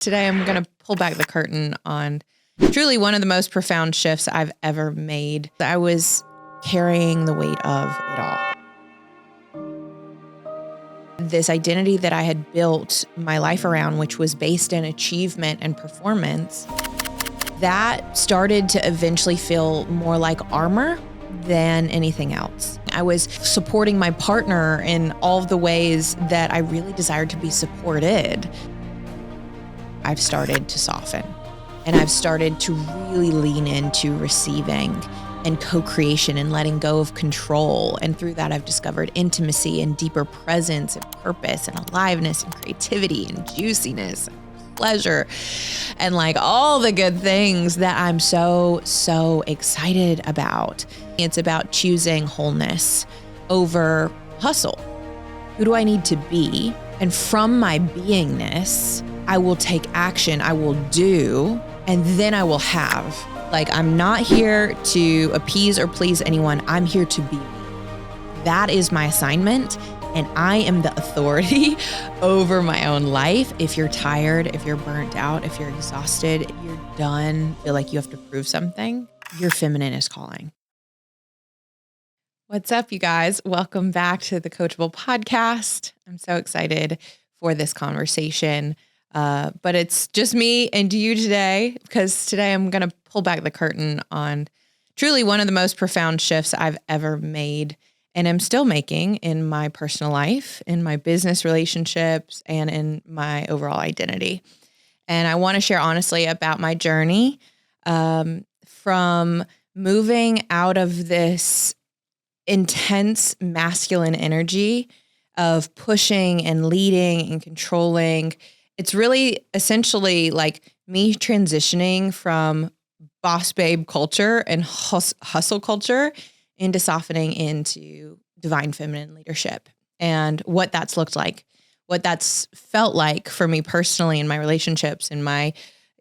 Today, I'm going to pull back the curtain on truly one of the most profound shifts I've ever made. I was carrying the weight of it all. This identity that I had built my life around, which was based in achievement and performance, that started to eventually feel more like armor than anything else. I was supporting my partner in all of the ways that I really desired to be supported. I've started to soften, and I've started to really lean into receiving and co-creation and letting go of control. And through that, I've discovered intimacy and deeper presence and purpose and aliveness and creativity and juiciness and pleasure and like all the good things that I'm so excited about. It's about choosing wholeness over hustle. Who do I need to be? And from my beingness, I will take action, I will do, and then I will have. Like, I'm not here to appease or please anyone. I'm here to be me. That is my assignment, and I am the authority over my own life. If you're tired, if you're burnt out, if you're exhausted, if you're done, feel like you have to prove something, your feminine is calling. What's up, you guys? Welcome back to the Coachable podcast. I'm so excited for this conversation. But it's just me and you today, because today I'm going to pull back the curtain on truly one of the most profound shifts I've ever made and am still making in my personal life, in my business relationships, and in my overall identity. And I want to share honestly about my journey from moving out of this intense masculine energy of pushing and leading and controlling. It's really essentially like me transitioning from boss babe culture and hustle culture into softening into divine feminine leadership, and what that's looked like, what that's felt like for me personally in my relationships, in my,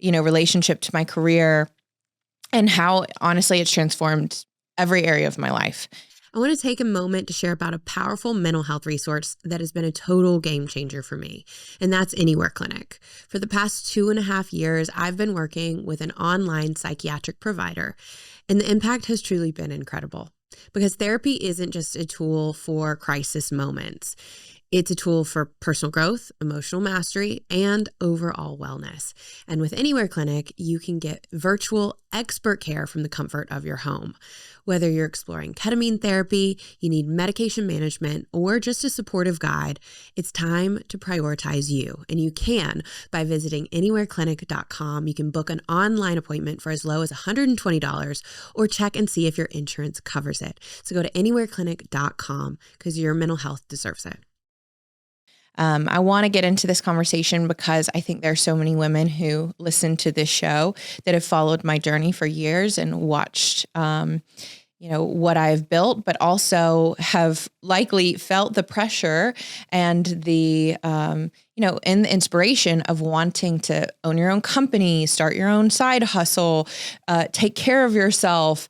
relationship to my career, and how honestly it's transformed every area of my life. I want to take a moment to share about a powerful mental health resource that has been a total game changer for me, and that's Anywhere Clinic. For the past 2.5 years, I've been working with an online psychiatric provider, and the impact has truly been incredible, because therapy isn't just a tool for crisis moments. It's a tool for personal growth, emotional mastery, and overall wellness. And with Anywhere Clinic, you can get virtual expert care from the comfort of your home. Whether you're exploring ketamine therapy, you need medication management, or just a supportive guide, it's time to prioritize you. And you can by visiting anywhereclinic.com. You can book an online appointment for as low as $120 or check and see if your insurance covers it. So go to anywhereclinic.com because your mental health deserves it. I want to get into this conversation because I think there's so many women who listen to this show that have followed my journey for years and watched, what I've built, but also have likely felt the pressure and the, and the inspiration of wanting to own your own company, start your own side hustle, take care of yourself,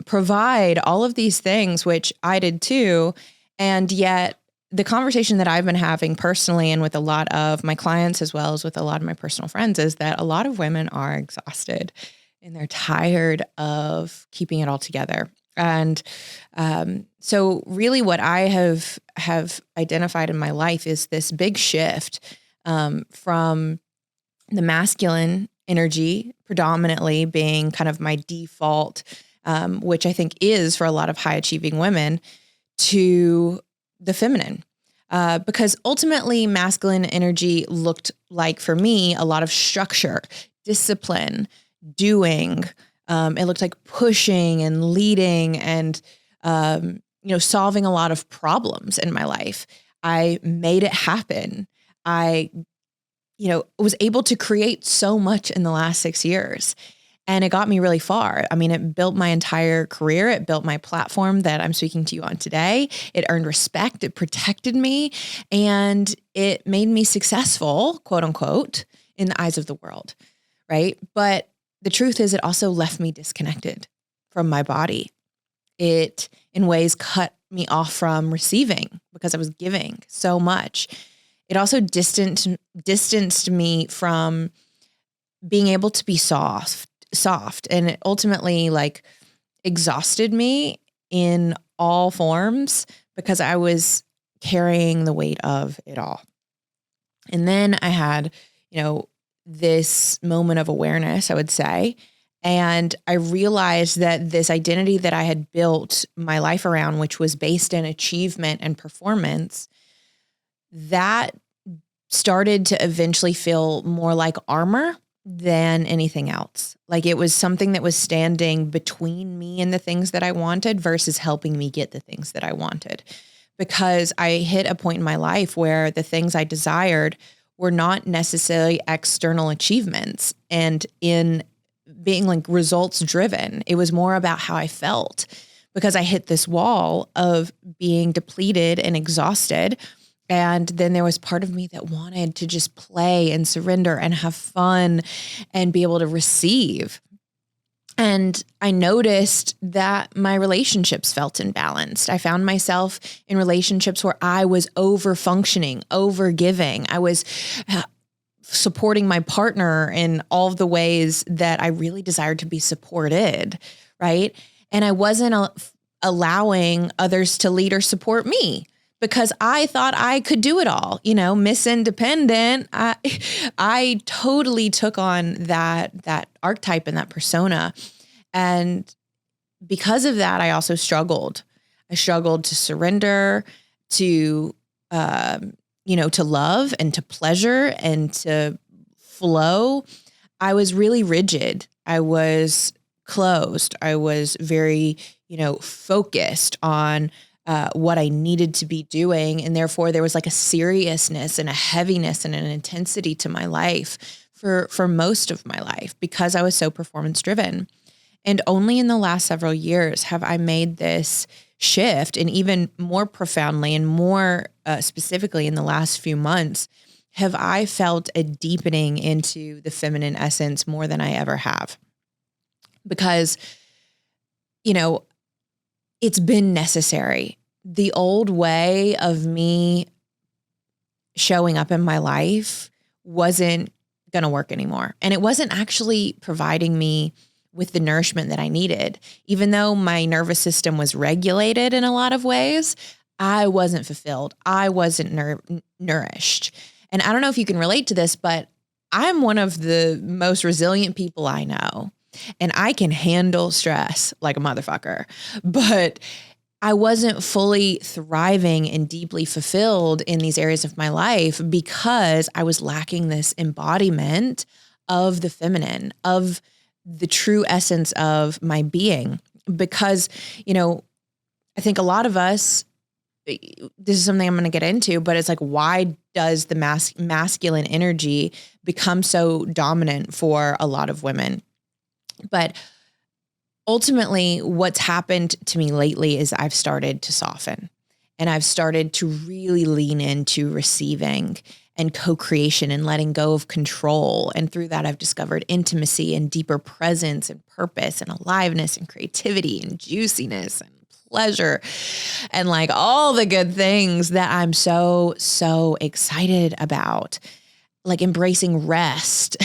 provide all of these things, which I did too. And yet, the conversation that I've been having personally and with a lot of my clients, as well as with a lot of my personal friends, is that a lot of women are exhausted and they're tired of keeping it all together. And so really what I have identified in my life is this big shift from the masculine energy predominantly being kind of my default, which I think is for a lot of high achieving women, to the feminine, because ultimately masculine energy looked like for me a lot of structure, discipline, doing. It looked like pushing and leading and solving a lot of problems in my life. I made it happen. I was able to create so much in the last 6 years. And it got me really far. I mean, it built my entire career. It built my platform that I'm speaking to you on today. It earned respect. It protected me. And it made me successful, quote unquote, in the eyes of the world, right? But the truth is it also left me disconnected from my body. It, in ways, cut me off from receiving because I was giving so much. it also distanced me from being able to be soft, and it ultimately like exhausted me in all forms because I was carrying the weight of it all. And then I had, this moment of awareness, I would say. And I realized that this identity that I had built my life around, which was based in achievement and performance, that started to eventually feel more like armor than anything else. Like it was something that was standing between me and the things that I wanted versus helping me get the things that I wanted. Because I hit a point in my life where the things I desired were not necessarily external achievements. And in being like results driven, it was more about how I felt because I hit this wall of being depleted and exhausted. And then there was part of me that wanted to just play and surrender and have fun and be able to receive. And I noticed that my relationships felt imbalanced. I found myself in relationships where I was over functioning, over giving. I was supporting my partner in all of the ways that I really desired to be supported, right? And I wasn't allowing others to lead or support me because I thought I could do it all, Miss Independent. I totally took on that archetype and that persona. And because of that, I also struggled. I struggled to surrender, to, to love and to pleasure and to flow. I was really rigid. I was closed. I was very, focused on what I needed to be doing. And therefore there was like a seriousness and a heaviness and an intensity to my life for most of my life because I was so performance driven. And only in the last several years have I made this shift, and even more profoundly and more specifically in the last few months, have I felt a deepening into the feminine essence more than I ever have. Because, it's been necessary. The old way of me showing up in my life wasn't going to work anymore. And it wasn't actually providing me with the nourishment that I needed. Even though my nervous system was regulated in a lot of ways, I wasn't fulfilled. I wasn't nourished. And I don't know if you can relate to this, but I'm one of the most resilient people I know. And I can handle stress like a motherfucker, but I wasn't fully thriving and deeply fulfilled in these areas of my life because I was lacking this embodiment of the feminine, of the true essence of my being. Because, I think a lot of us, this is something I'm going to get into, but it's like, why does the masculine energy become so dominant for a lot of women? But ultimately, what's happened to me lately is I've started to soften and I've started to really lean into receiving and co-creation and letting go of control. And through that, I've discovered intimacy and deeper presence and purpose and aliveness and creativity and juiciness and pleasure and like all the good things that I'm so, so excited about. Like embracing rest,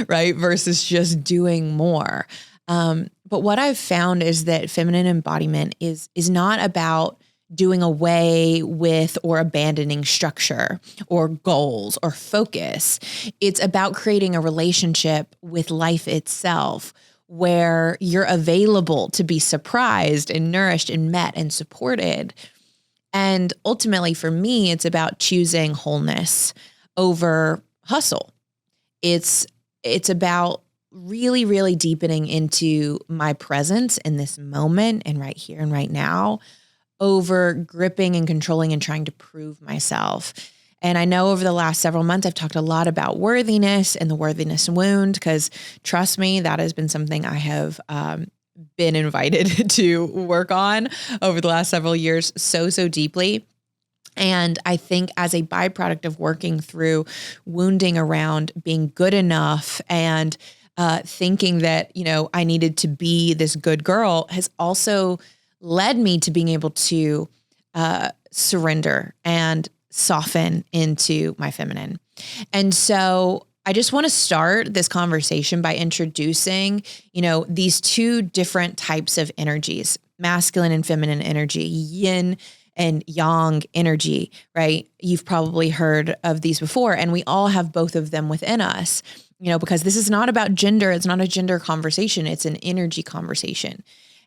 right? Versus just doing more. But what I've found is that feminine embodiment is not about doing away with or abandoning structure or goals or focus. It's about creating a relationship with life itself where you're available to be surprised and nourished and met and supported. And ultimately for me, it's about choosing wholeness over hustle. It's about really, really deepening into my presence in this moment and right here and right now over gripping and controlling and trying to prove myself. And I know over the last several months, I've talked a lot about worthiness and the worthiness wound, because trust me, that has been something I have been invited to work on over the last several years so, so deeply. And I think as a byproduct of working through wounding around being good enough and thinking that, I needed to be this good girl has also led me to being able to surrender and soften into my feminine. And so I just want to start this conversation by introducing, these two different types of energies, masculine and feminine energy, yin and yang energy, right? You've probably heard of these before, and we all have both of them within us, because this is not about gender. It's not a gender conversation. It's an energy conversation.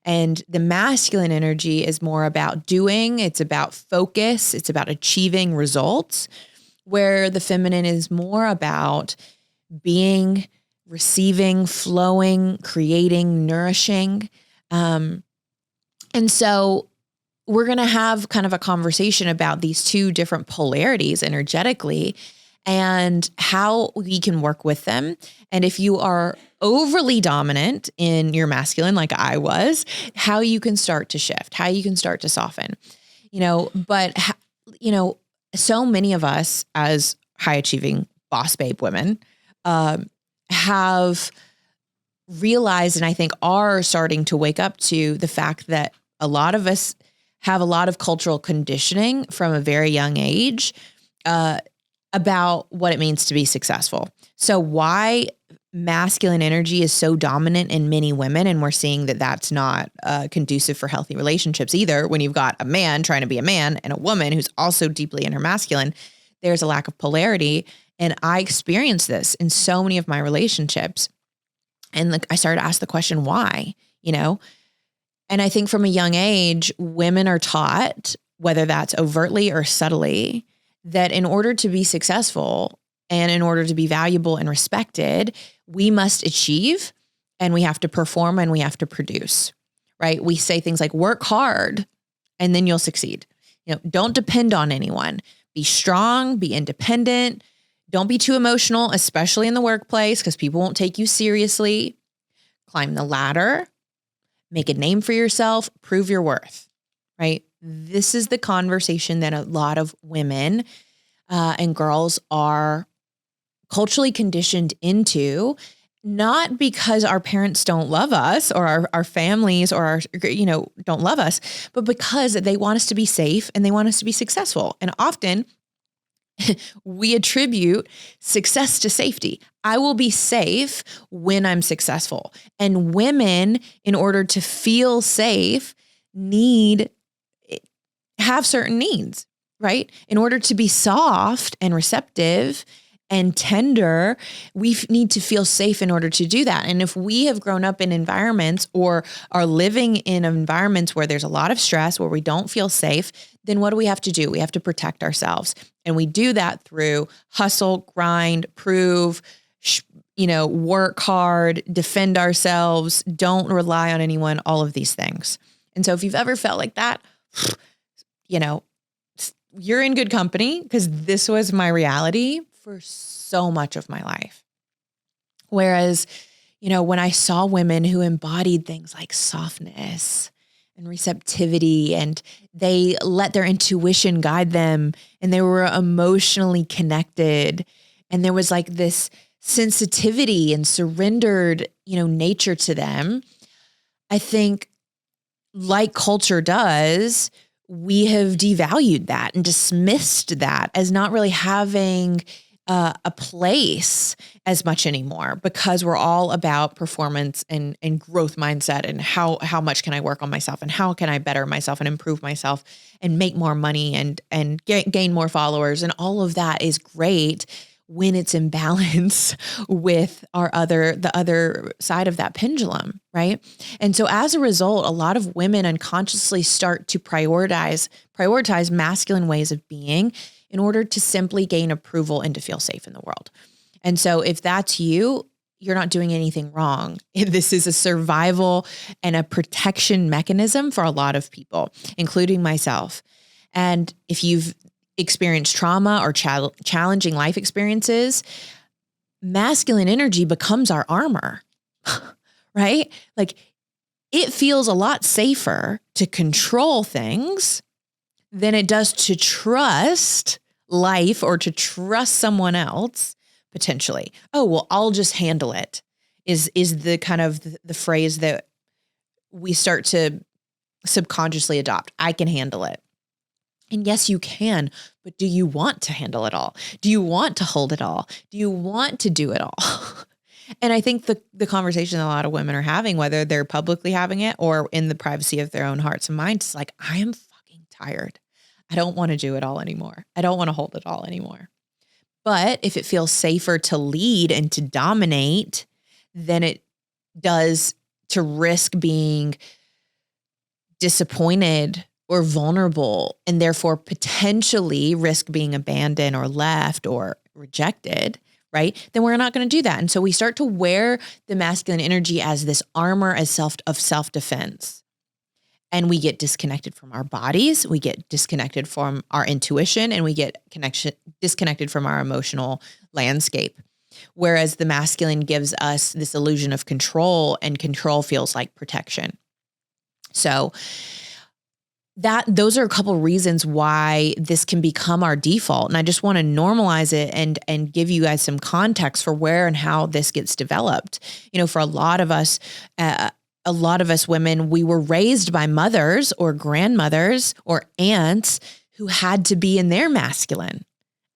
And the masculine energy is more about doing. It's about focus. It's about achieving results, where the feminine is more about being, receiving, flowing, creating, nourishing. And so we're going to have kind of a conversation about these two different polarities energetically and how we can work with them. And if you are overly dominant in your masculine, like I was, how you can start to shift, how you can start to soften, so many of us as high achieving boss babe women, have realized, and I think are starting to wake up to the fact that a lot of us have a lot of cultural conditioning from a very young age, about what it means to be successful. So why masculine energy is so dominant in many women, and we're seeing that that's not conducive for healthy relationships either. When you've got a man trying to be a man and a woman who's also deeply in her masculine, there's a lack of polarity. And I experienced this in so many of my relationships. And I started to ask the question, why, And I think from a young age, women are taught, whether that's overtly or subtly, that in order to be successful and in order to be valuable and respected, we must achieve and we have to perform and we have to produce, right? We say things like work hard and then you'll succeed. Don't depend on anyone. Be strong, be independent. Don't be too emotional, especially in the workplace, because people won't take you seriously. Climb the ladder, make a name for yourself, prove your worth, right? This is the conversation that a lot of women and girls are culturally conditioned into, not because our parents don't love us or our families or our, don't love us, but because they want us to be safe and they want us to be successful. And often we attribute success to safety. I will be safe when I'm successful. And women, in order to feel safe, have certain needs, right? In order to be soft and receptive and tender, we need to feel safe in order to do that. And if we have grown up in environments or are living in environments where there's a lot of stress, where we don't feel safe, then what do we have to do? We have to protect ourselves. And we do that through hustle, grind, prove, work hard, defend ourselves, don't rely on anyone, all of these things. And so if you've ever felt like that, you're in good company, because this was my reality for so much of my life. Whereas, when I saw women who embodied things like softness and receptivity, and they let their intuition guide them, and they were emotionally connected, and there was like this sensitivity and surrendered, nature to them, I think, like culture does, we have devalued that and dismissed that as not really having a place as much anymore, because we're all about performance and growth mindset and how much can I work on myself and how can I better myself and improve myself and make more money and gain more followers. And all of that is great when it's in balance with the other side of that pendulum, right? And so as a result, a lot of women unconsciously start to prioritize masculine ways of being in order to simply gain approval and to feel safe in the world. And so if that's you, you're not doing anything wrong. This is a survival and a protection mechanism for a lot of people, including myself. And if you've experienced trauma or challenging life experiences, masculine energy becomes our armor, right? Like, it feels a lot safer to control things than it does to trust life or to trust someone else potentially. Oh, well, I'll just handle it is the kind of the phrase that we start to subconsciously adopt. I can handle it. And yes, you can, but do you want to handle it all? Do you want to hold it all? Do you want to do it all? And I think the conversation a lot of women are having, whether they're publicly having it or in the privacy of their own hearts and minds, is like, I am fucking tired. I don't want to do it all anymore. I don't want to hold it all anymore. But if it feels safer to lead and to dominate than it does to risk being disappointed or vulnerable, and therefore potentially risk being abandoned or left or rejected, right? Then we're not going to do that. And so we start to wear the masculine energy as this armor as self-defense. And we get disconnected from our bodies, we get disconnected from our intuition, and we get disconnected from our emotional landscape. Whereas the masculine gives us this illusion of control, and control feels like protection. So those are a couple of reasons why this can become our default. And I just want to normalize it and give you guys some context for where and how this gets developed. You know, for a lot of us women, we were raised by mothers or grandmothers or aunts who had to be in their masculine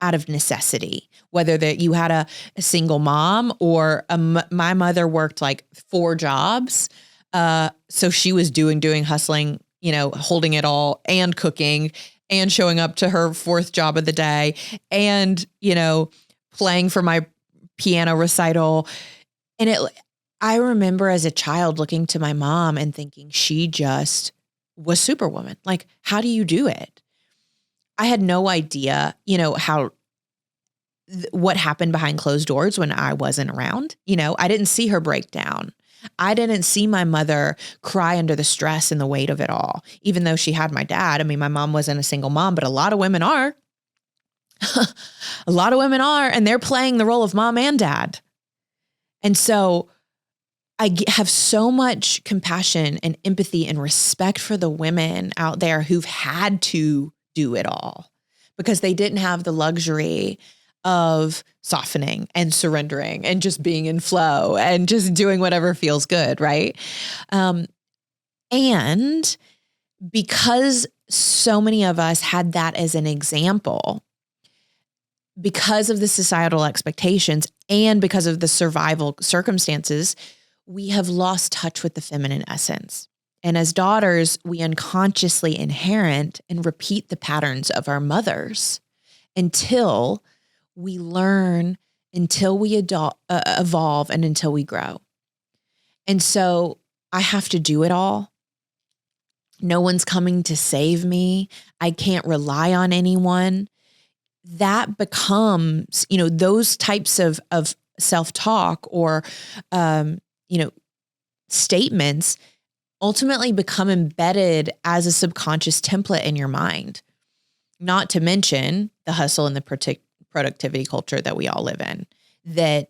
out of necessity, whether that you had a single mom or my mother worked like 4 jobs. So she was doing hustling, you know, holding it all and cooking and showing up to her 4th job of the day and, you know, playing for my piano recital. And I remember as a child looking to my mom and thinking she just was Superwoman. Like, how do you do it? I had no idea, you know, what happened behind closed doors when I wasn't around. You know, I didn't see her break down. I didn't see my mother cry under the stress and the weight of it all, even though she had my dad. I mean, my mom wasn't a single mom, but a lot of women are. A lot of women are, and they're playing the role of mom and dad. And so I have so much compassion and empathy and respect for the women out there who've had to do it all because they didn't have the luxury of softening and surrendering and just being in flow and just doing whatever feels good, right? And because so many of us had that as an example, because of the societal expectations and because of the survival circumstances, we have lost touch with the feminine essence. And as daughters, we unconsciously inherit and repeat the patterns of our mothers until we learn, until we evolve, and until we grow. And so I have to do it all. No one's coming to save me. I can't rely on anyone. That becomes, you know, those types of self-talk or, you know, statements ultimately become embedded as a subconscious template in your mind. Not to mention the hustle and the productivity culture that we all live in that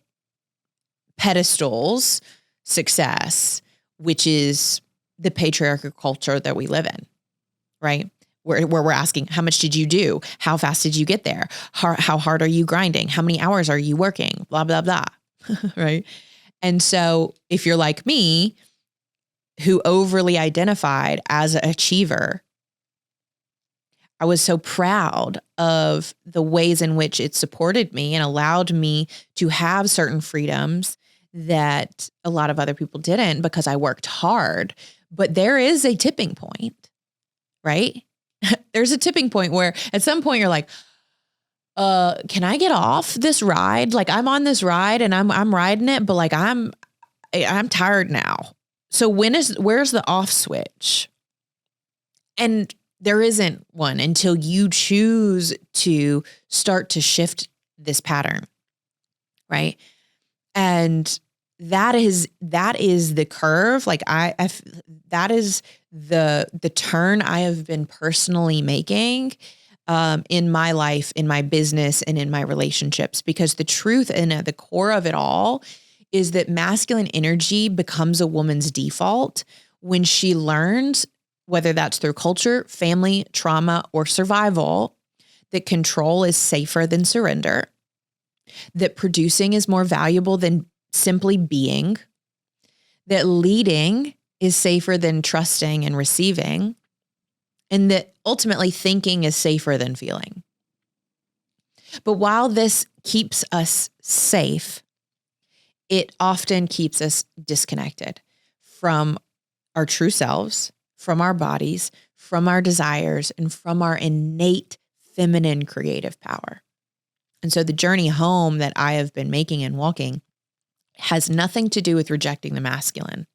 pedestals success, which is the patriarchal culture that we live in, right? Where we're asking, how much did you do? How fast did you get there? How hard are you grinding? How many hours are you working? Blah, blah, blah, right? And so if you're like me, who overly identified as an achiever, I was so proud of the ways in which it supported me and allowed me to have certain freedoms that a lot of other people didn't because I worked hard. But there is a tipping point, right? There's a tipping point where at some point you're like, can I get off this ride? Like I'm on this ride and I'm riding it, but like I'm tired now. So where's the off switch? And there isn't one until you choose to start to shift this pattern, right? And that is the curve. Like that is the turn I have been personally making in my life, in my business, and in my relationships. Because the truth and at the core of it all is that masculine energy becomes a woman's default when she learns, whether that's through culture, family, trauma, or survival, that control is safer than surrender, that producing is more valuable than simply being, that leading is safer than trusting and receiving, and that ultimately thinking is safer than feeling. But while this keeps us safe, it often keeps us disconnected from our true selves, from our bodies, from our desires, and from our innate feminine creative power. And so the journey home that I have been making and walking has nothing to do with rejecting the masculine.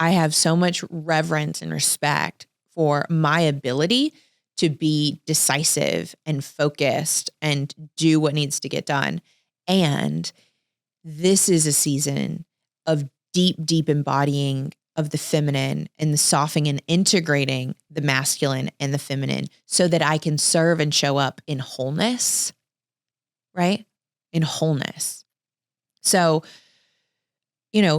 I have so much reverence and respect for my ability to be decisive and focused and do what needs to get done. And this is a season of deep, deep embodying of the feminine and the softening and integrating the masculine and the feminine so that I can serve and show up in wholeness, right? In wholeness. So,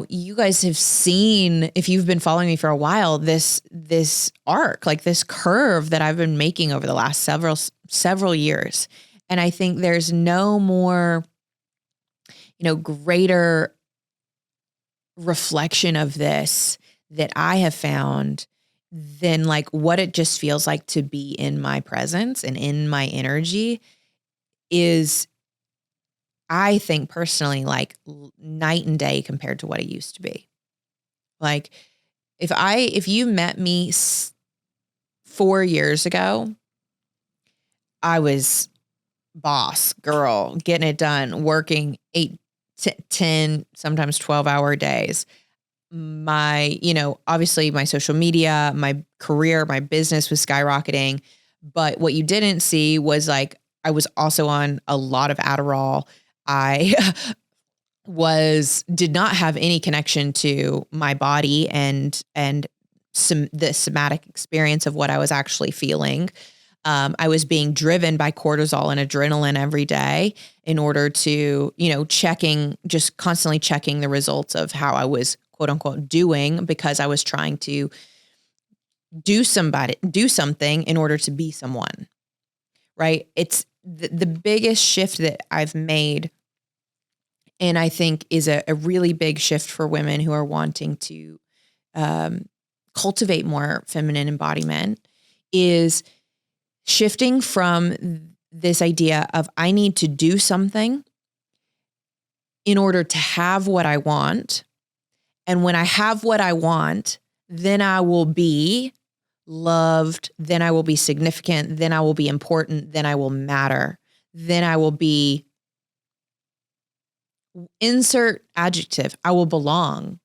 you guys have seen, if you've been following me for a while, this arc, like this curve that I've been making over the last several years. And I think there's no more, greater reflection of this that I have found than like what it just feels like to be in my presence and in my energy is, I think personally, like night and day compared to what it used to be. Like if you met me 4 years ago, I was boss girl, getting it done, working 8, 10, sometimes 12-hour days. My, obviously my social media, my career, my business was skyrocketing. But what you didn't see was like, I was also on a lot of Adderall. I did not have any connection to my body and the somatic experience of what I was actually feeling. I was being driven by cortisol and adrenaline every day in order to, just constantly checking the results of how I was quote unquote doing, because I was trying to do something in order to be someone, right? It's the biggest shift that I've made, and I think is a really big shift for women who are wanting to cultivate more feminine embodiment, is shifting from this idea of I need to do something in order to have what I want. And when I have what I want, then I will be loved, then I will be significant, then I will be important, then I will matter, then I will be, insert adjective, I will belong.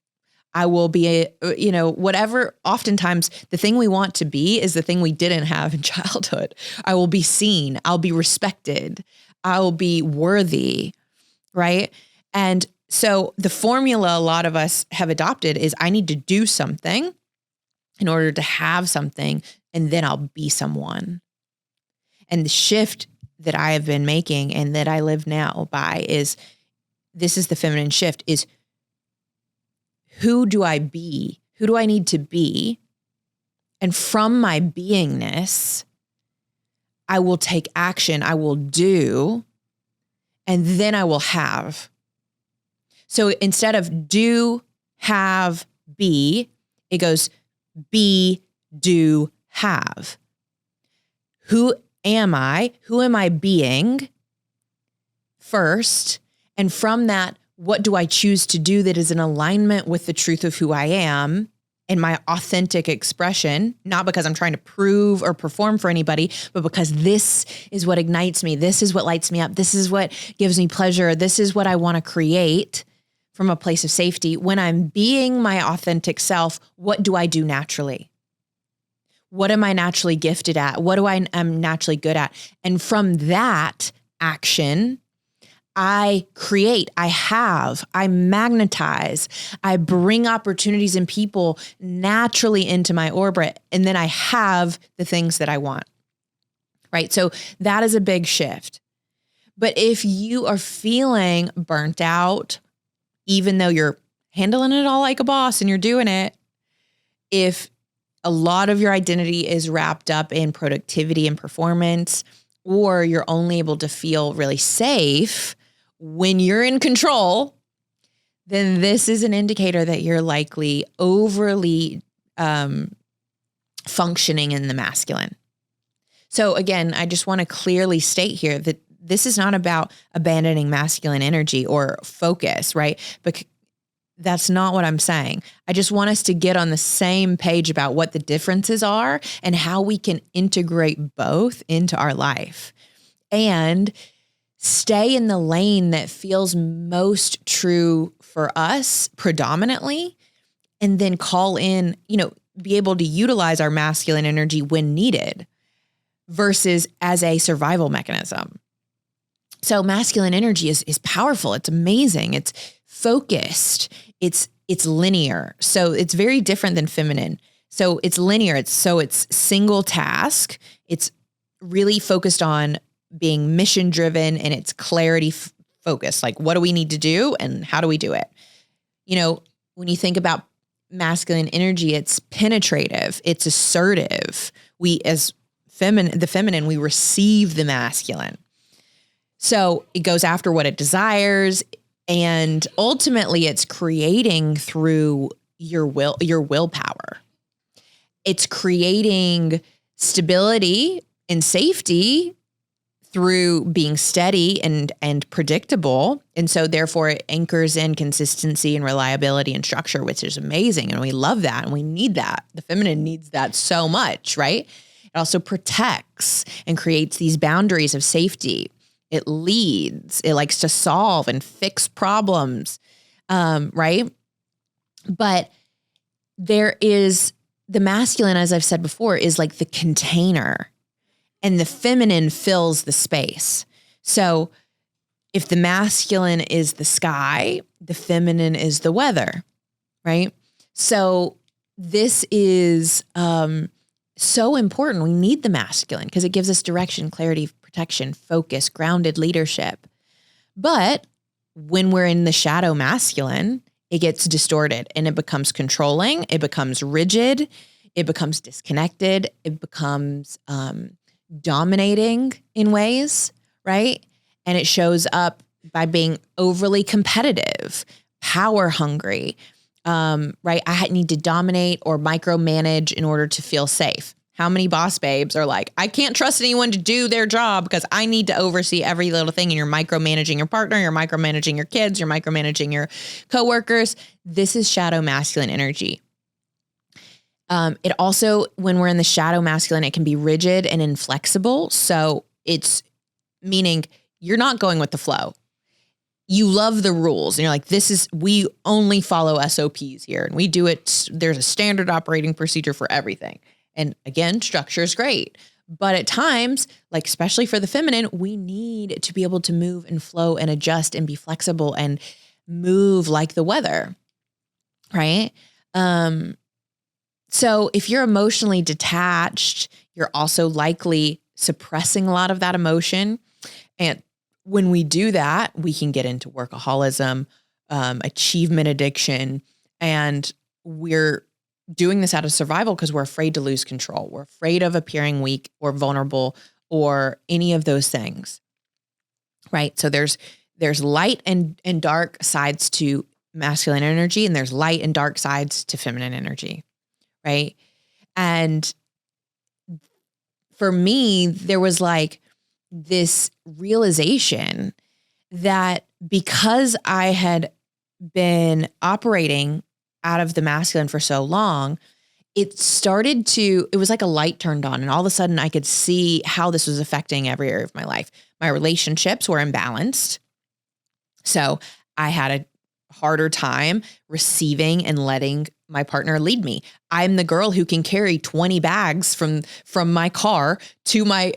I will be, whatever. Oftentimes the thing we want to be is the thing we didn't have in childhood. I will be seen. I'll be respected. I'll be worthy. Right. And so the formula a lot of us have adopted is I need to do something in order to have something, and then I'll be someone. And the shift that I have been making and that I live now by is, this is the feminine shift, is who do I be? Who do I need to be? And from my beingness, I will take action, I will do, and then I will have. So instead of do, have, be, it goes be, do, have. Who am I? Who am I being first? And from that, what do I choose to do that is in alignment with the truth of who I am and my authentic expression, not because I'm trying to prove or perform for anybody, but because this is what ignites me. This is what lights me up. This is what gives me pleasure. This is what I want to create from a place of safety. When I'm being my authentic self, what do I do naturally? What am I naturally gifted at? What am naturally good at? And from that action, I create, I magnetize, I bring opportunities and people naturally into my orbit, and then I have the things that I want, right? So that is a big shift. But if you are feeling burnt out, even though you're handling it all like a boss and you're doing it, if a lot of your identity is wrapped up in productivity and performance, or you're only able to feel really safe when you're in control, then this is an indicator that you're likely overly functioning in the masculine. So again, I just want to clearly state here that this is not about abandoning masculine energy or focus, right? But that's not what I'm saying. I just want us to get on the same page about what the differences are and how we can integrate both into our life and stay in the lane that feels most true for us predominantly, and then call in, be able to utilize our masculine energy when needed versus as a survival mechanism. So masculine energy is powerful. It's amazing. It's focused. It's linear. So it's very different than feminine. So it's linear. It's single task. It's really focused on being mission driven, and it's clarity focused. Like, what do we need to do and how do we do it? When you think about masculine energy, it's penetrative. It's assertive. We as the feminine, we receive the masculine. So it goes after what it desires. And ultimately it's creating through your willpower. It's creating stability and safety through being steady and predictable. And so therefore it anchors in consistency and reliability and structure, which is amazing. And we love that. And we need that. The feminine needs that so much, right? It also protects and creates these boundaries of safety. It leads. It likes to solve and fix problems, right? But there is the masculine, as I've said before, is like the container, and the feminine fills the space. So if the masculine is the sky, the feminine is the weather, right? So this is so important. We need the masculine because it gives us direction, clarity, protection, focus, grounded leadership. But when we're in the shadow masculine, it gets distorted and it becomes controlling. It becomes rigid. It becomes disconnected. It becomes dominating in ways, right? And it shows up by being overly competitive, power hungry, right? I need to dominate or micromanage in order to feel safe. How many boss babes are like, I can't trust anyone to do their job because I need to oversee every little thing. And you're micromanaging your partner, you're micromanaging your kids, you're micromanaging your coworkers. This is shadow masculine energy. It also, when we're in the shadow masculine, it can be rigid and inflexible. So it's meaning you're not going with the flow. You love the rules and you're like, we only follow SOPs here and we do it. There's a standard operating procedure for everything. And again, structure is great. But at times, like especially for the feminine, we need to be able to move and flow and adjust and be flexible and move like the weather, right? So if you're emotionally detached, you're also likely suppressing a lot of that emotion. And when we do that, we can get into workaholism, achievement addiction, and we're doing this out of survival because we're afraid to lose control. We're afraid of appearing weak or vulnerable or any of those things, right? So there's light and dark sides to masculine energy, and there's light and dark sides to feminine energy, right? And for me, there was like this realization that because I had been operating out of the masculine for so long, it was like a light turned on, and all of a sudden I could see how this was affecting every area of my life. My relationships were imbalanced. So I had a harder time receiving and letting my partner lead me. I'm the girl who can carry 20 bags from my car to my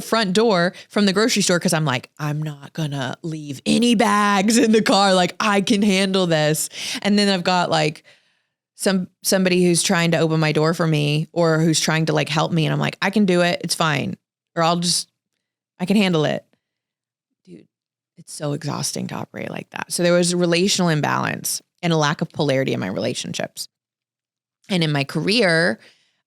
front door from the grocery store because I'm like, I'm not gonna leave any bags in the car. Like I can handle this. And then I've got like somebody who's trying to open my door for me or who's trying to like help me, and I'm like, I can do it. It's fine. Or I can handle it. Dude, it's so exhausting to operate like that. So there was a relational imbalance and a lack of polarity in my relationships. And in my career,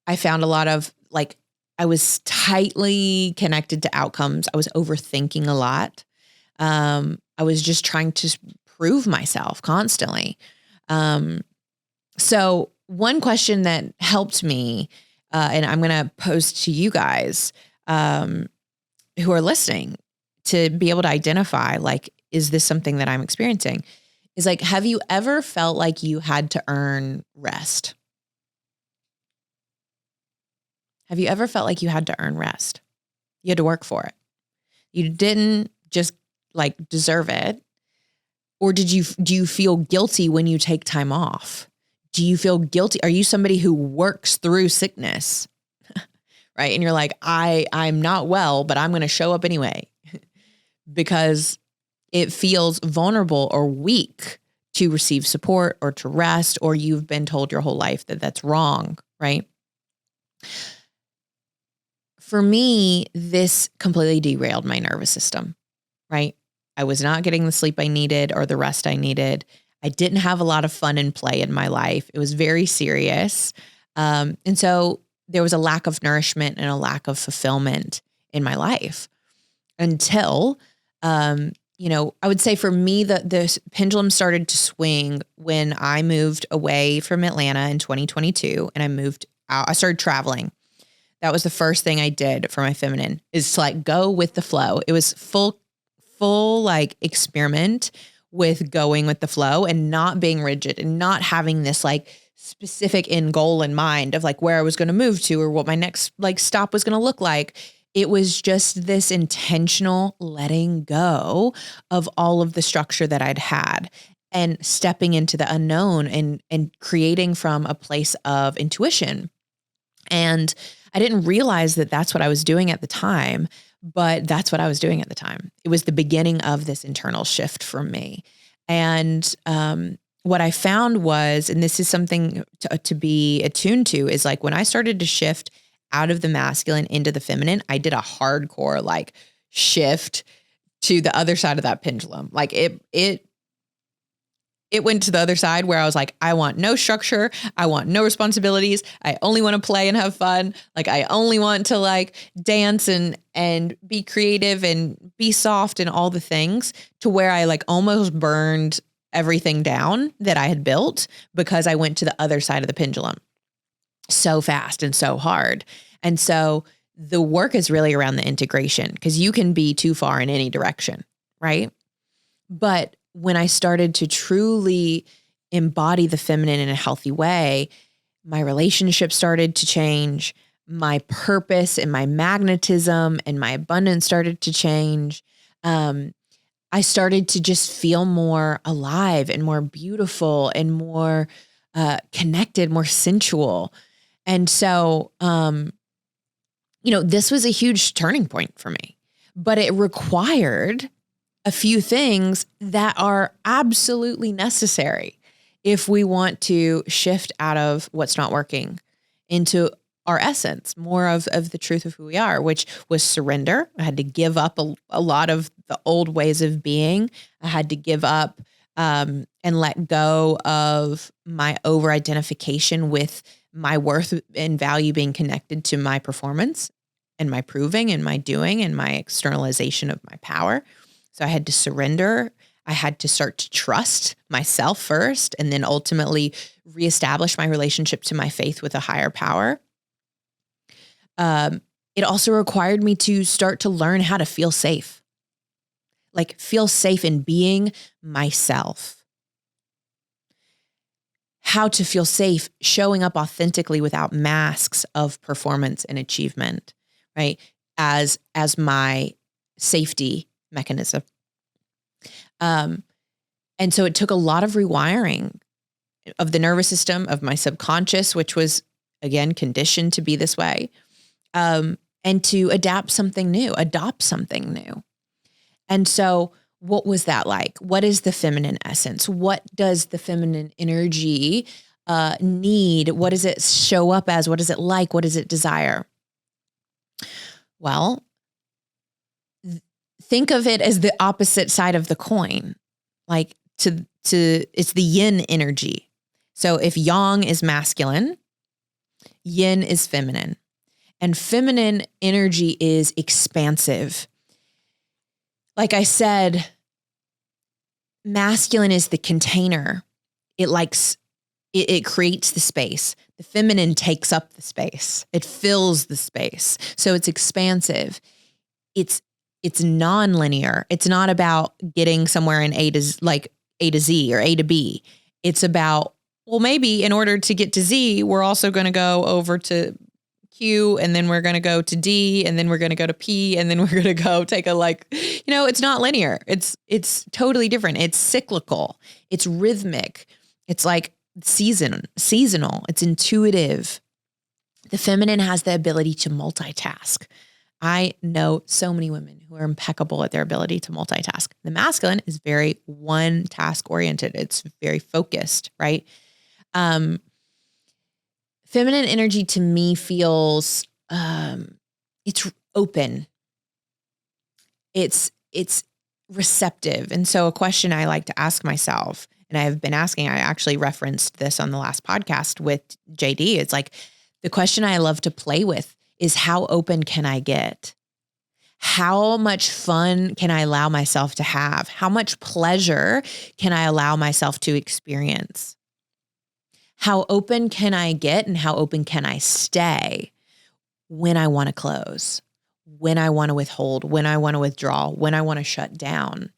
I found a lot of like, I was tightly connected to outcomes. I was overthinking a lot. I was just trying to prove myself constantly. So one question that helped me, and I'm going to pose to you guys who are listening to be able to identify, like, is this something that I'm experiencing? Is like, have you ever felt like you had to earn rest? Have you ever felt like you had to earn rest? You had to work for it. You didn't just like deserve it. Or do you feel guilty when you take time off? Do you feel guilty? Are you somebody who works through sickness? Right? And you're like, I'm not well, but I'm going to show up anyway because it feels vulnerable or weak to receive support or to rest, or you've been told your whole life that that's wrong, right? For me, this completely derailed my nervous system, right? I was not getting the sleep I needed or the rest I needed. I didn't have a lot of fun and play in my life. It was very serious. And so there was a lack of nourishment and a lack of fulfillment in my life until, I would say for me, the pendulum started to swing when I moved away from Atlanta in 2022 and I moved out. I started traveling. That was the first thing I did for my feminine, is to like go with the flow. It was full like experiment with going with the flow and not being rigid and not having this like specific end goal in mind of like where I was going to move to or what my next like stop was going to look like. It was just this intentional letting go of all of the structure that I'd had and stepping into the unknown and creating from a place of intuition. And I didn't realize that that's what I was doing at the time, but that's what I was doing at the time. It was the beginning of this internal shift for me. And what I found was, and this is something to be attuned to, is like when I started to shift out of the masculine into the feminine, I did a hardcore like shift to the other side of that pendulum. Like it went to the other side where I was like, I want no structure. I want no responsibilities. I only want to play and have fun. Like I only want to like dance and be creative and be soft and all the things, to where I like almost burned everything down that I had built because I went to the other side of the pendulum so fast and so hard. And so the work is really around the integration, because you can be too far in any direction, right? But when I started to truly embody the feminine in a healthy way, my relationship started to change. My purpose and my magnetism and my abundance started to change. I started to just feel more alive and more beautiful and more connected, more sensual. And so, this was a huge turning point for me, but it required a few things that are absolutely necessary if we want to shift out of what's not working into our essence, more of the truth of who we are, which was surrender. I had to give up a lot of the old ways of being. I had to give up and let go of my over-identification with my worth and value being connected to my performance and my proving and my doing and my externalization of my power. So I had to surrender. I had to start to trust myself first, and then ultimately reestablish my relationship to my faith with a higher power. It also required me to start to learn how to feel safe, like feel safe in being myself. How to feel safe showing up authentically without masks of performance and achievement, right? As my safety mechanism. And so it took a lot of rewiring of the nervous system, of my subconscious, which was, again, conditioned to be this way, and to adopt something new. And so what was that like? What is the feminine essence? What does the feminine energy need? What does it show up as? What is it like? What does it desire? Well, think of it as the opposite side of the coin. Like it's the yin energy. So if yang is masculine, yin is feminine. And feminine energy is expansive. Like I said, masculine is the container. It likes It creates the space. The feminine takes up the space. It fills the space. So it's expansive. It's non-linear. It's not about getting somewhere in A to Z or A to B. It's about, well, maybe in order to get to Z, we're also going to go over to Q, and then we're going to go to D, and then we're going to go to P, and then we're going to go take a it's not linear. It's totally different. It's cyclical. It's rhythmic. It's like seasonal. It's intuitive. The feminine has the ability to multitask. I know so many women who are impeccable at their ability to multitask. The masculine is very one task oriented. It's very focused, right? Feminine energy to me feels, it's open. It's receptive. And so a question I like to ask myself, and I have been asking, I actually referenced this on the last podcast with JD. It's like, the question I love to play with is, how open can I get? How much fun can I allow myself to have? How much pleasure can I allow myself to experience? How open can I get, and how open can I stay when I want to close, when I want to withhold, when I want to withdraw, when I want to shut down?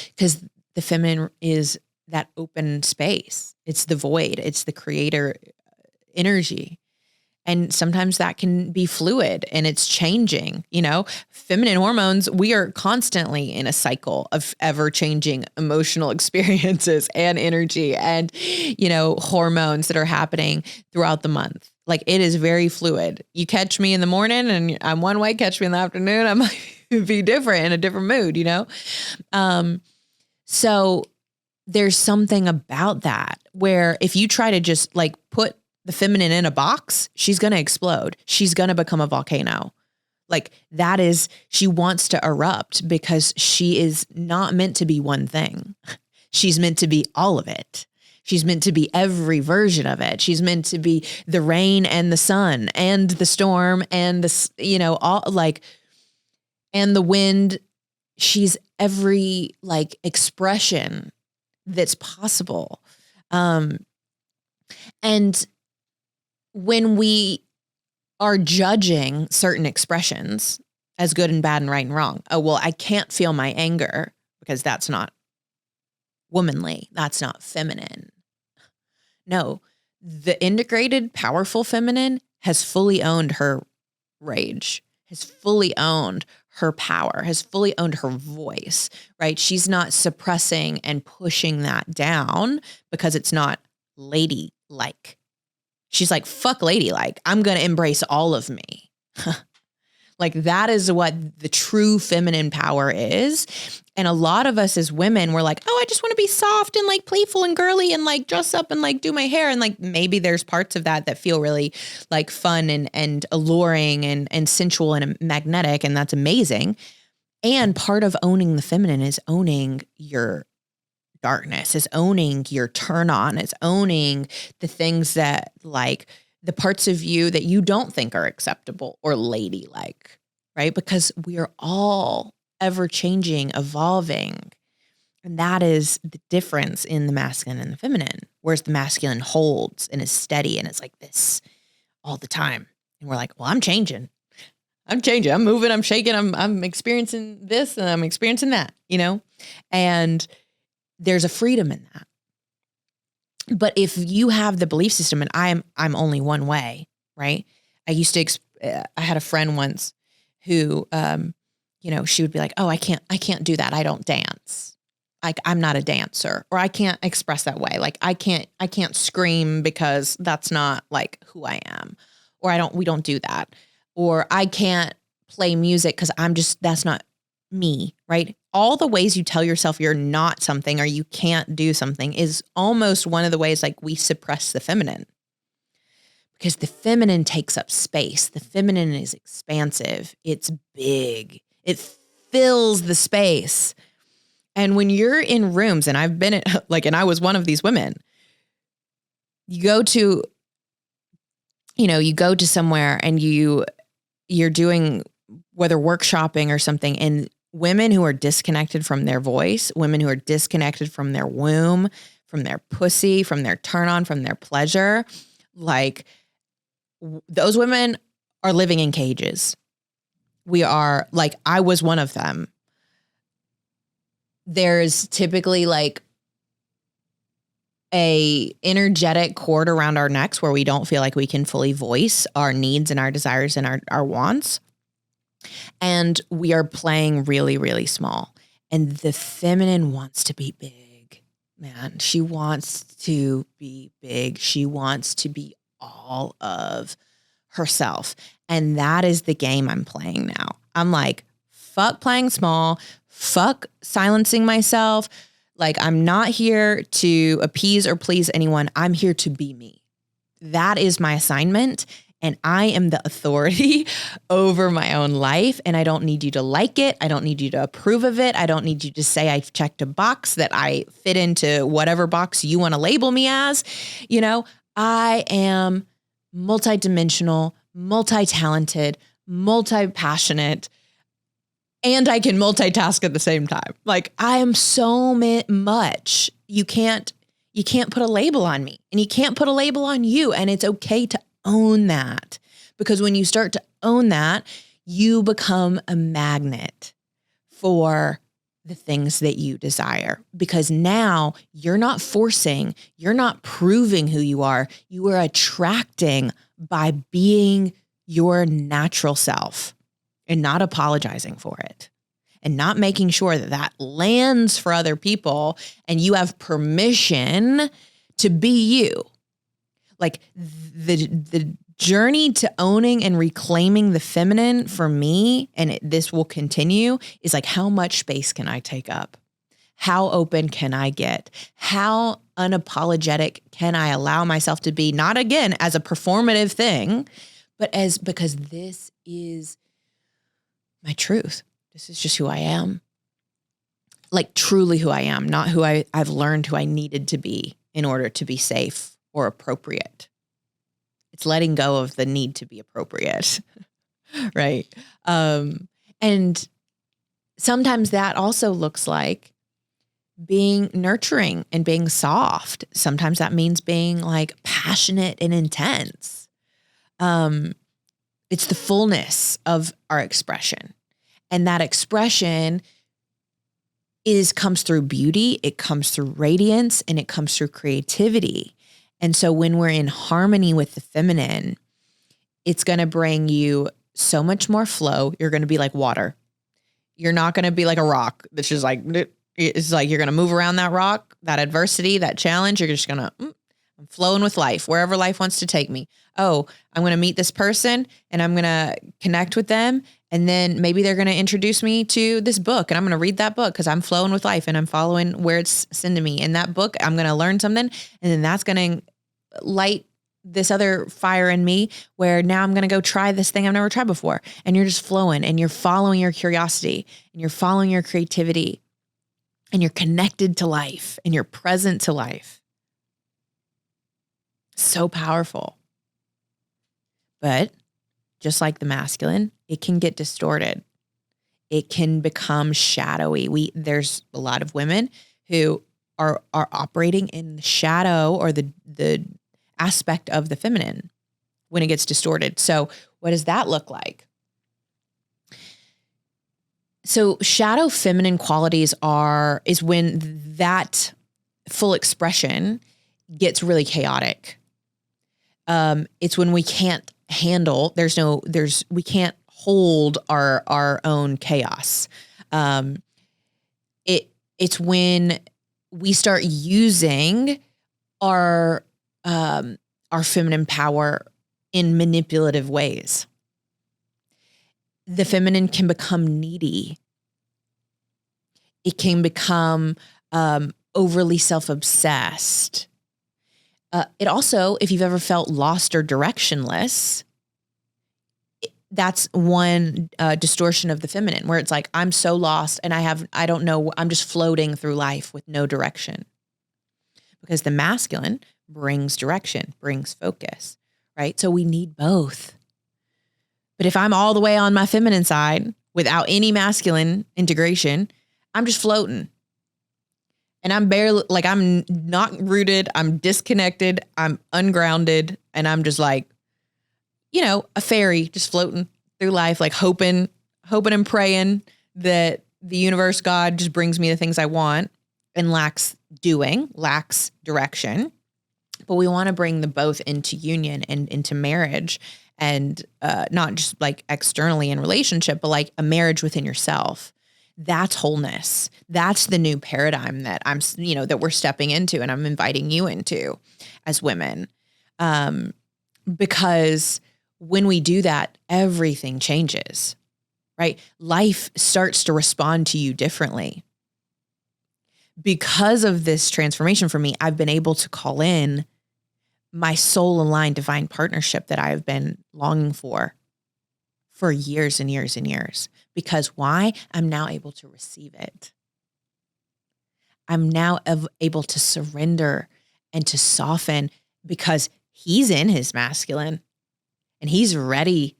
Because the feminine is that open space. It's the void. It's the creator energy. And sometimes that can be fluid and it's changing. Feminine hormones, we are constantly in a cycle of ever changing emotional experiences and energy and, hormones that are happening throughout the month. Like, it is very fluid. You catch me in the morning and I'm one way, catch me in the afternoon, I might be different, in a different mood, So there's something about that where if you try to just put the feminine in a box, she's going to explode. She's going to become a volcano. She wants to erupt because she is not meant to be one thing. She's meant to be all of it. She's meant to be every version of it. She's meant to be the rain and the sun and the storm and and the wind. She's every expression that's possible. And when we are judging certain expressions as good and bad and right and wrong, oh, well, I can't feel my anger because that's not womanly. That's not feminine. No, the integrated, powerful feminine has fully owned her rage, has fully owned her power, has fully owned her voice, right? She's not suppressing and pushing that down because it's not ladylike. She's like, fuck ladylike. I'm going to embrace all of me. That is what the true feminine power is. And a lot of us as women, we're like, oh, I just want to be soft and playful and girly and dress up and do my hair. And maybe there's parts of that feel really fun and alluring and sensual and magnetic. And that's amazing. And part of owning the feminine is owning your darkness, is owning your turn on, is owning the things that the parts of you that you don't think are acceptable or ladylike, right? Because we are all ever changing, evolving. And that is the difference in the masculine and the feminine. Whereas the masculine holds and is steady and it's like this all the time. And we're like, well, I'm changing. I'm moving, I'm shaking, I'm experiencing this and I'm experiencing that, And there's a freedom in that. But if you have the belief system, and I'm only one way, right? I used to, I had a friend once who, she would be like, oh, I can't do that. I don't dance. I'm not a dancer, or I can't express that way. I can't scream because that's not who I am, or we don't do that. Or I can't play music because that's not me, right? All the ways you tell yourself you're not something or you can't do something is almost one of the ways we suppress the feminine. Because the feminine takes up space. The feminine is expansive. It's big. It fills the space. And when you're in rooms, and I've been and I was one of these women, you go to somewhere and you're doing, whether workshopping or something, and women who are disconnected from their voice, women who are disconnected from their womb, from their pussy, from their turn on, from their pleasure. Like those women are living in cages. We are like, I was one of them. There's typically like a energetic cord around our necks where we don't feel like we can fully voice our needs and our desires and our wants. And we are playing really, really small. And the feminine wants to be big, man. She wants to be big. She wants to be all of herself. And that is the game I'm playing now. I'm like, fuck playing small, fuck silencing myself. Like, I'm not here to appease or please anyone. I'm here to be me. That is my assignment. And I am the authority over my own life. And I don't need you to like it. I don't need you to approve of it. I don't need you to say I've checked a box, that I fit into whatever box you want to label me as. You know, I am multidimensional, multi-talented, multi-passionate, and I can multitask at the same time. Like, I am so much. You can't put a label on me, and you can't put a label on you. And it's okay to own that, because when you start to own that, you become a magnet for the things that you desire, because now you're not forcing, you're not proving who you are attracting by being your natural self and not apologizing for it and not making sure that that lands for other people and you have permission to be you. Like the journey to owning and reclaiming the feminine for me, and this will continue, is like, how much space can I take up? How open can I get? How unapologetic can I allow myself to be? Not again as a performative thing, but because this is my truth. This is just who I am. Like truly who I am, not who I've learned who I needed to be in order to be safe or appropriate. It's letting go of the need to be appropriate, right? And sometimes that also looks like being nurturing and being soft. Sometimes that means being like passionate and intense. It's the fullness of our expression. And that expression comes through beauty, it comes through radiance, and it comes through creativity. And so when we're in harmony with the feminine, it's going to bring you so much more flow. You're going to be like water. You're not going to be like a rock that's just like, it's like you're going to move around that rock, that adversity, that challenge. You're just going to, I'm flowing with life, wherever life wants to take me. Oh, I'm going to meet this person and I'm going to connect with them. And then maybe they're going to introduce me to this book, and I'm going to read that book because I'm flowing with life and I'm following where it's sending me. In that book, I'm going to learn something, and then that's going to light this other fire in me where now I'm going to go try this thing I've never tried before. And you're just flowing and you're following your curiosity and you're following your creativity and you're connected to life and you're present to life. So powerful. But just like the masculine, it can get distorted. It can become shadowy. There's a lot of women who are operating in the shadow or the aspect of the feminine when it gets distorted. So what does that look like? So shadow feminine qualities is when that full expression gets really chaotic. It's when we can't handle, we can't hold our own chaos. It's when we start using our feminine power in manipulative ways. The feminine can become needy. It can become overly self-obsessed. It also, if you've ever felt lost or directionless, that's one distortion of the feminine, where it's like, I'm so lost and I don't know, I'm just floating through life with no direction. Because the masculine brings direction, brings focus, right? So we need both. But if I'm all the way on my feminine side without any masculine integration, I'm just floating. And I'm barely, like, I'm not rooted. I'm disconnected. I'm ungrounded. And I'm just like, a fairy just floating through life, like hoping and praying that the universe, God, just brings me the things I want, and lacks direction. But we want to bring the both into union and into marriage, and not just like externally in relationship, but like a marriage within yourself. That's wholeness. That's the new paradigm that that we're stepping into, and I'm inviting you into as women. Because when we do that, everything changes, right? Life starts to respond to you differently. Because of this transformation for me, I've been able to call in my soul aligned divine partnership that I have been longing for years and years and years. Because why? I'm now able to receive it. I'm now able to surrender and to soften, because he's in his masculine and he's ready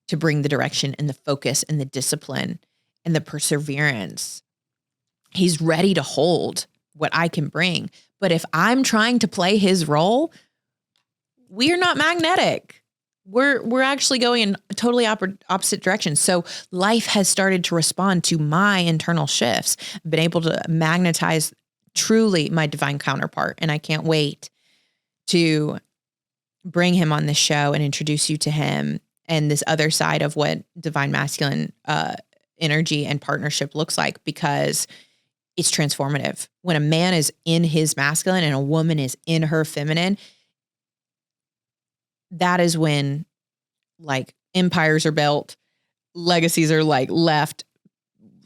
to bring the direction and the focus and the discipline and the perseverance. He's ready to hold what I can bring. But if I'm trying to play his role, we're not magnetic. We're actually going in totally opposite directions. So life has started to respond to my internal shifts. I've been able to magnetize truly my divine counterpart. And I can't wait to bring him on this show and introduce you to him and this other side of what divine masculine energy and partnership looks like, because it's transformative. When a man is in his masculine and a woman is in her feminine, that is when like empires are built, legacies are like left,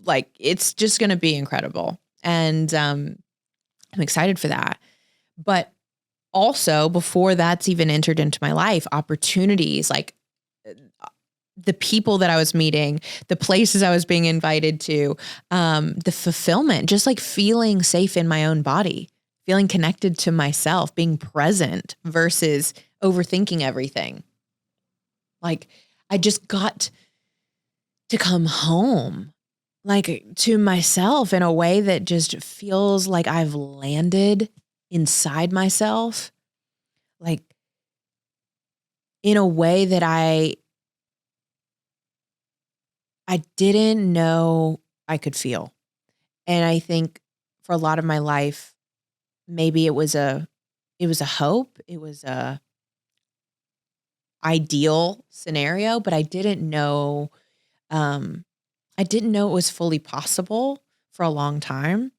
like it's just going to be incredible. And I'm excited for that. But also, before that's even entered into my life, opportunities, like the people that I was meeting, the places I was being invited to, the fulfillment, just like feeling safe in my own body, feeling connected to myself, being present versus overthinking everything. Like I just got to come home, like to myself in a way that just feels like I've landed inside myself, like in a way that I didn't know I could feel. And I think for a lot of my life, maybe it was a hope, it was a ideal scenario, but I didn't know it was fully possible for a long time.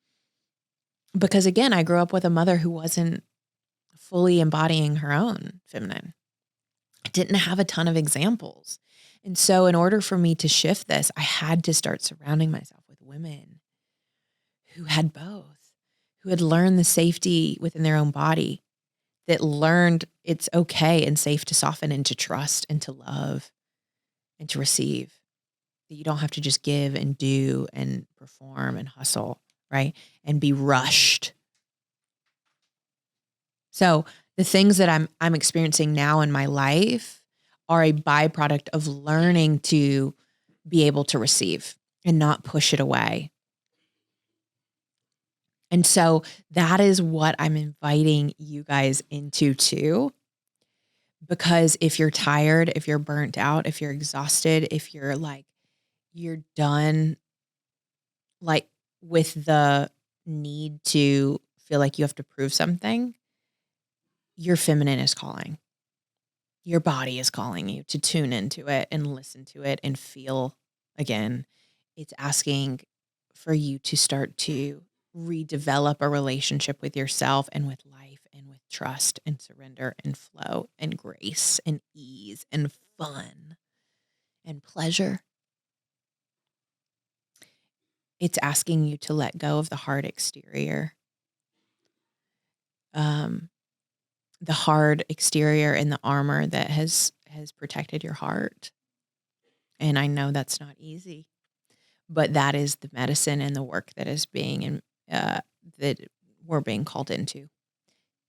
Because again, I grew up with a mother who wasn't fully embodying her own feminine. I didn't have a ton of examples. And so in order for me to shift this, I had to start surrounding myself with women who had both, who had learned the safety within their own body, that learned it's okay and safe to soften and to trust and to love and to receive. That you don't have to just give and do and perform and hustle, right? And be rushed. So the things that I'm experiencing now in my life are a byproduct of learning to be able to receive and not push it away. And so that is what I'm inviting you guys into too. Because if you're tired, if you're burnt out, if you're exhausted, if you're like, you're done, like with the need to feel like you have to prove something, your feminine is calling. Your body is calling you to tune into it and listen to it and feel again. It's asking for you to start to redevelop a relationship with yourself and with life and with trust and surrender and flow and grace and ease and fun and pleasure. It's asking you to let go of the hard exterior. The hard exterior and the armor that has protected your heart. And I know that's not easy, but that is the medicine and the work that is being that we're being called into,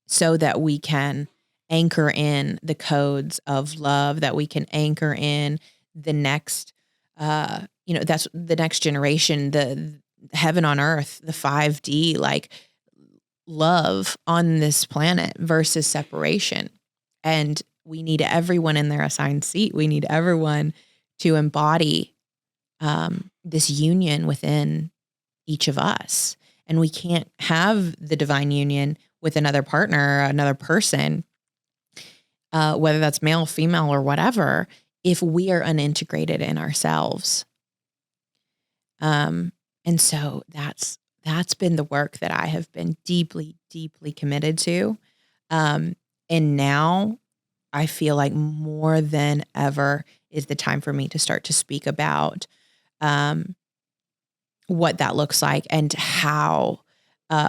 so that we can anchor in the codes of love, that we can anchor in the next, that's the next generation, the heaven on earth, the 5D, like love on this planet versus separation. And we need everyone in their assigned seat. We need everyone to embody this union within each of us. And we can't have the divine union with another partner or another person, whether that's male, female, or whatever, if we are unintegrated in ourselves. And so that's been the work that I have been deeply, deeply committed to. And now I feel like more than ever is the time for me to start to speak about what that looks like and how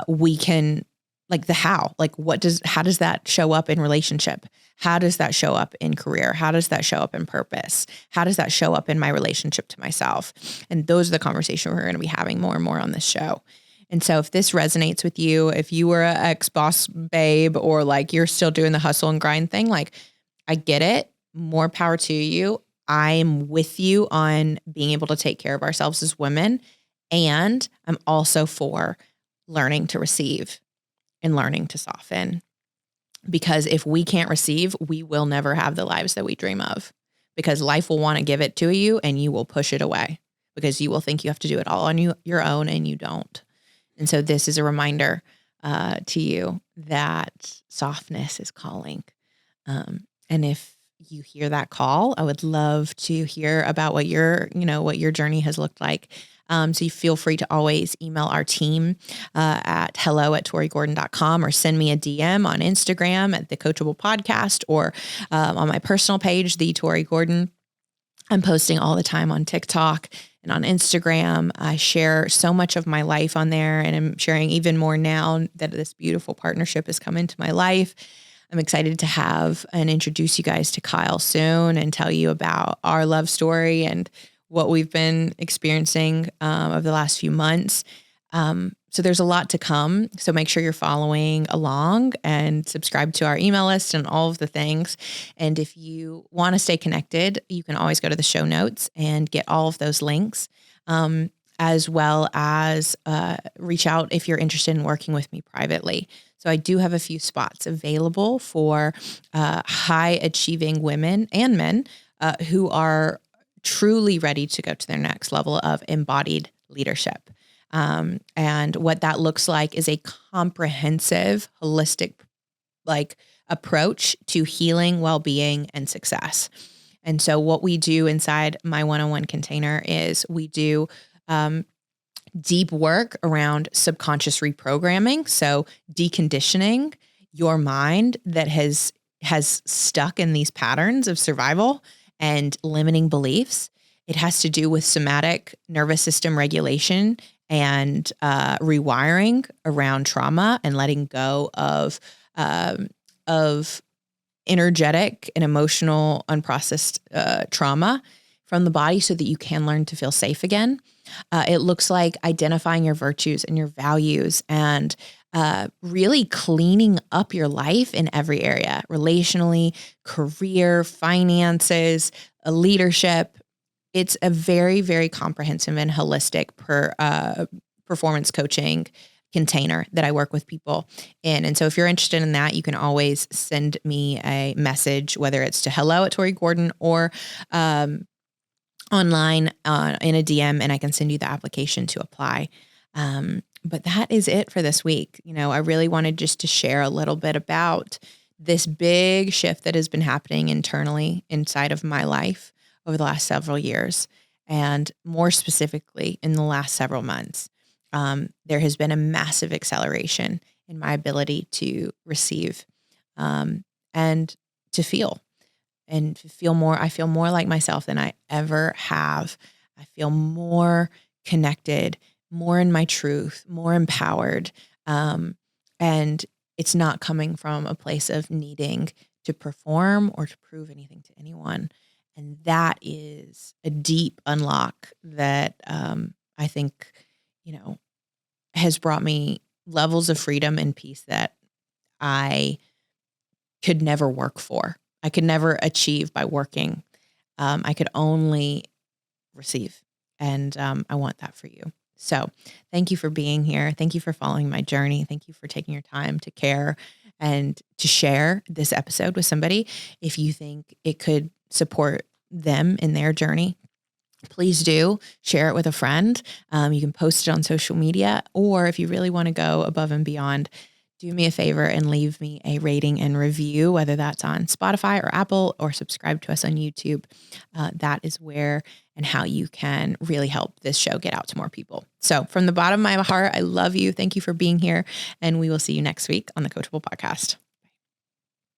we can, like how does that show up in relationship? How does that show up in career? How does that show up in purpose? How does that show up in my relationship to myself? And those are the conversations we're going to be having more and more on this show. And so if this resonates with you, if you were an ex-boss babe or like you're still doing the hustle and grind thing, like I get it. More power to you. I'm with you on being able to take care of ourselves as women. And I'm also for learning to receive and learning to soften. Because if we can't receive, we will never have the lives that we dream of. Because life will want to give it to you and you will push it away because you will think you have to do it all on your own and you don't. And so this is a reminder to you that softness is calling. And if you hear that call, I would love to hear about what your journey has looked like. So you feel free to always email our team at hello@torygordon.com or send me a DM on Instagram at the Coachable Podcast or on my personal page, the Tory Gordon. I'm posting all the time on TikTok and on Instagram. I share so much of my life on there, and I'm sharing even more now that this beautiful partnership has come into my life. I'm excited to have and introduce you guys to Kyle soon and tell you about our love story and what we've been experiencing over the last few months. So there's a lot to come. So make sure you're following along and subscribe to our email list and all of the things. And if you want to stay connected, you can always go to the show notes and get all of those links, as well as reach out if you're interested in working with me privately. So I do have a few spots available for high achieving women and men who are truly ready to go to their next level of embodied leadership. And what that looks like is a comprehensive, holistic, approach to healing, well-being, and success. And so what we do inside my one-on-one container is we do deep work around subconscious reprogramming. So deconditioning your mind that has stuck in these patterns of survival and limiting beliefs. It has to do with somatic nervous system regulation and rewiring around trauma and letting go of energetic and emotional unprocessed trauma from the body so that you can learn to feel safe again. It looks like identifying your virtues and your values and really cleaning up your life in every area, relationally, career, finances, leadership. It's a very, very comprehensive and holistic performance coaching container that I work with people in. And so if you're interested in that, you can always send me a message, whether it's to hello@torygordon or online in a DM, and I can send you the application to apply. But that is it for this week. I really wanted just to share a little bit about this big shift that has been happening internally inside of my life over the last several years, and more specifically in the last several months. There has been a massive acceleration in my ability to receive and to feel. And feel more. I feel more like myself than I ever have. I feel more connected, more in my truth, more empowered. And it's not coming from a place of needing to perform or to prove anything to anyone. And that is a deep unlock that I think, has brought me levels of freedom and peace that I could never work for. I could never achieve by working. I could only receive. And I want that for you. So thank you for being here. Thank you for following my journey. Thank you for taking your time to care and to share this episode with somebody. If you think it could support them in their journey, please do share it with a friend. You can post it on social media, or if you really want to go above and beyond, do me a favor and leave me a rating and review, whether that's on Spotify or Apple, or subscribe to us on YouTube. That is where and how you can really help this show get out to more people. So from the bottom of my heart, I love you. Thank you for being here. And we will see you next week on the Coachable podcast.